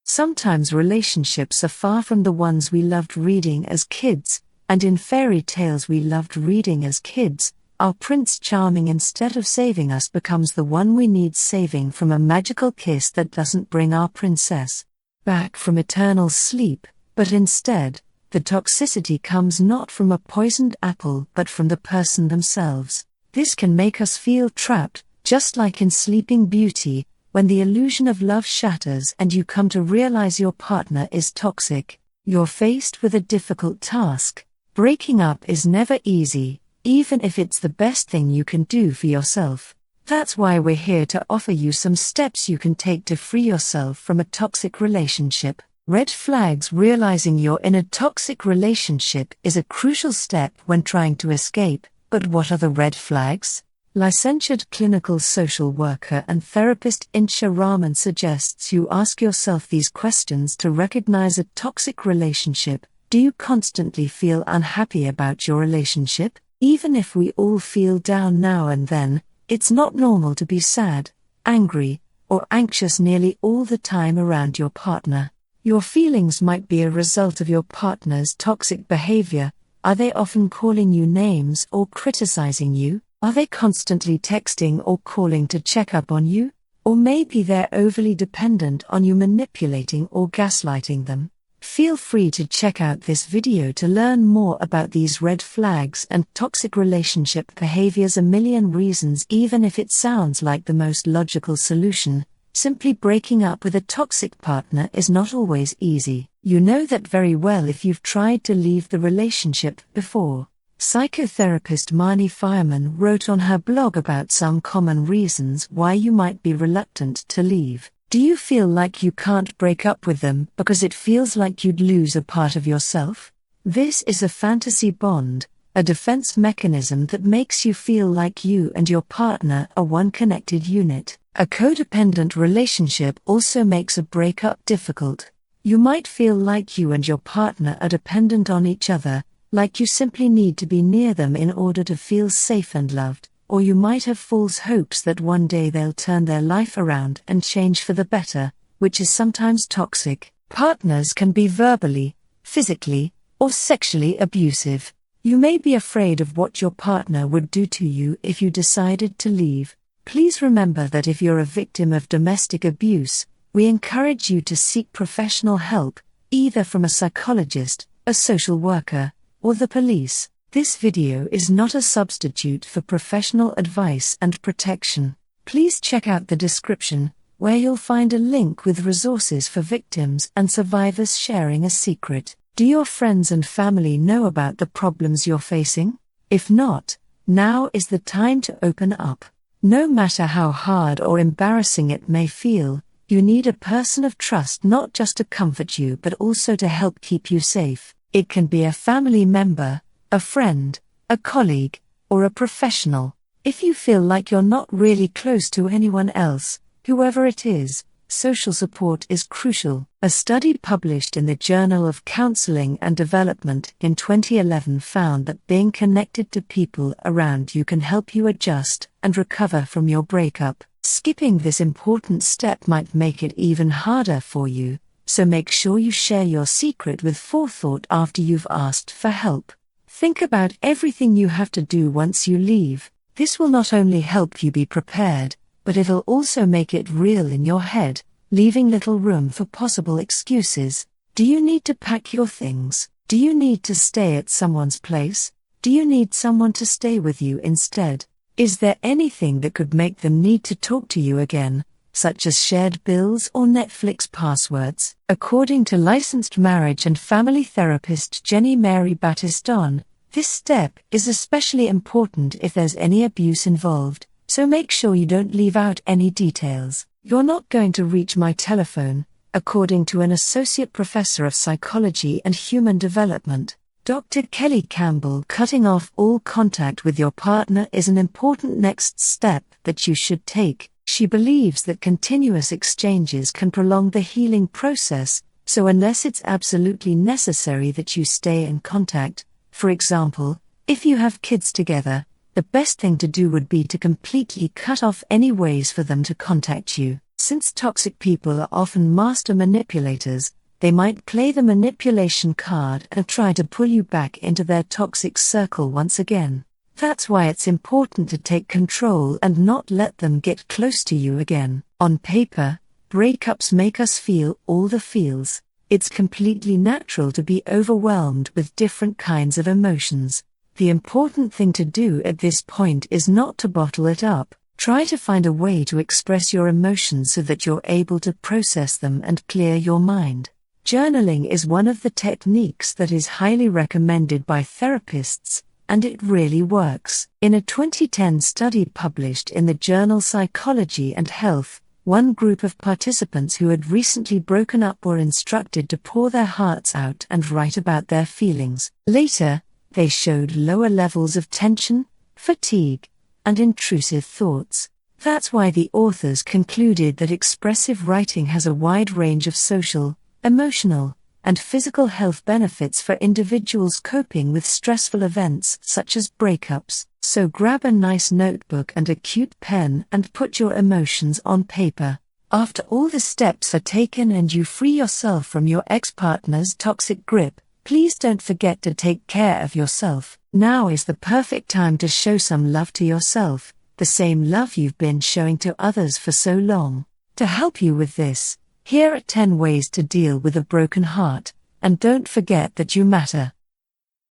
Sometimes relationships are far from the ones we loved reading as kids, and in fairy tales we loved reading as kids, our Prince Charming, instead of saving us, becomes the one we need saving from a magical kiss that doesn't bring our princess back from eternal sleep, but instead, the toxicity comes not from a poisoned apple but from the person themselves. This can make us feel trapped, just like in Sleeping Beauty, when the illusion of love shatters and you come to realize your partner is toxic. You're faced with a difficult task. Breaking up is never easy, even if it's the best thing you can do for yourself. That's why we're here to offer you some steps you can take to free yourself from a toxic relationship. Red flags. Realizing you're in a toxic relationship is a crucial step when trying to escape. But what are the red flags? Licensed clinical social worker and therapist Insha Rahman suggests you ask yourself these questions to recognize a toxic relationship. Do you constantly feel unhappy about your relationship? Even if we all feel down now and then, it's not normal to be sad, angry, or anxious nearly all the time around your partner. Your feelings might be a result of your partner's toxic behavior. Are they often calling you names or criticizing you? Are they constantly texting or calling to check up on you? Or maybe they're overly dependent on you, manipulating or gaslighting them. Feel free to check out this video to learn more about these red flags and toxic relationship behaviors. A million reasons. Even if it sounds like the most logical solution, simply breaking up with a toxic partner is not always easy. You know that very well if you've tried to leave the relationship before. Psychotherapist Marnie Fireman wrote on her blog about some common reasons why you might be reluctant to leave. Do you feel like you can't break up with them because it feels like you'd lose a part of yourself? This is a fantasy bond, a defense mechanism that makes you feel like you and your partner are one connected unit. A codependent relationship also makes a breakup difficult. You might feel like you and your partner are dependent on each other, like you simply need to be near them in order to feel safe and loved. Or you might have false hopes that one day they'll turn their life around and change for the better, which is sometimes toxic. Partners can be verbally, physically, or sexually abusive. You may be afraid of what your partner would do to you if you decided to leave. Please remember that if you're a victim of domestic abuse, we encourage you to seek professional help, either from a psychologist, a social worker, or the police. This video is not a substitute for professional advice and protection. Please check out the description, where you'll find a link with resources for victims and survivors sharing a secret. Do your friends and family know about the problems you're facing? If not, now is the time to open up. No matter how hard or embarrassing it may feel, you need a person of trust not just to comfort you but also to help keep you safe. It can be a family member, a friend, a colleague, or a professional. If you feel like you're not really close to anyone else, whoever it is, social support is crucial. A study published in the Journal of Counseling and Development in 2011 found that being connected to people around you can help you adjust and recover from your breakup. Skipping this important step might make it even harder for you, so make sure you share your secret with forethought after you've asked for help. Think about everything you have to do once you leave. This will not only help you be prepared, but it'll also make it real in your head, leaving little room for possible excuses. Do you need to pack your things? Do you need to stay at someone's place? Do you need someone to stay with you instead? Is there anything that could make them need to talk to you again, such as shared bills or Netflix passwords? According to licensed marriage and family therapist Jenny Mary Battiston, this step is especially important if there's any abuse involved, so make sure you don't leave out any details. You're not going to reach my telephone, according to an associate professor of psychology and human development, Dr. Kelly Campbell. Cutting off all contact with your partner is an important next step that you should take. She believes that continuous exchanges can prolong the healing process, so unless it's absolutely necessary that you stay in contact, for example, if you have kids together, the best thing to do would be to completely cut off any ways for them to contact you. Since toxic people are often master manipulators, they might play the manipulation card and try to pull you back into their toxic circle once again. That's why it's important to take control and not let them get close to you again. On paper, breakups make us feel all the feels. It's completely natural to be overwhelmed with different kinds of emotions. The important thing to do at this point is not to bottle it up. Try to find a way to express your emotions so that you're able to process them and clear your mind. Journaling is one of the techniques that is highly recommended by therapists, and it really works. In a 2010 study published in the journal Psychology and Health, one group of participants who had recently broken up were instructed to pour their hearts out and write about their feelings. Later, they showed lower levels of tension, fatigue, and intrusive thoughts. That's why the authors concluded that expressive writing has a wide range of social, emotional, and physical health benefits for individuals coping with stressful events such as breakups. So grab a nice notebook and a cute pen and put your emotions on paper. After all the steps are taken and you free yourself from your ex-partner's toxic grip, please don't forget to take care of yourself. Now is the perfect time to show some love to yourself, the same love you've been showing to others for so long. To help you with this, here are 10 ways to deal with a broken heart, and don't forget that you matter.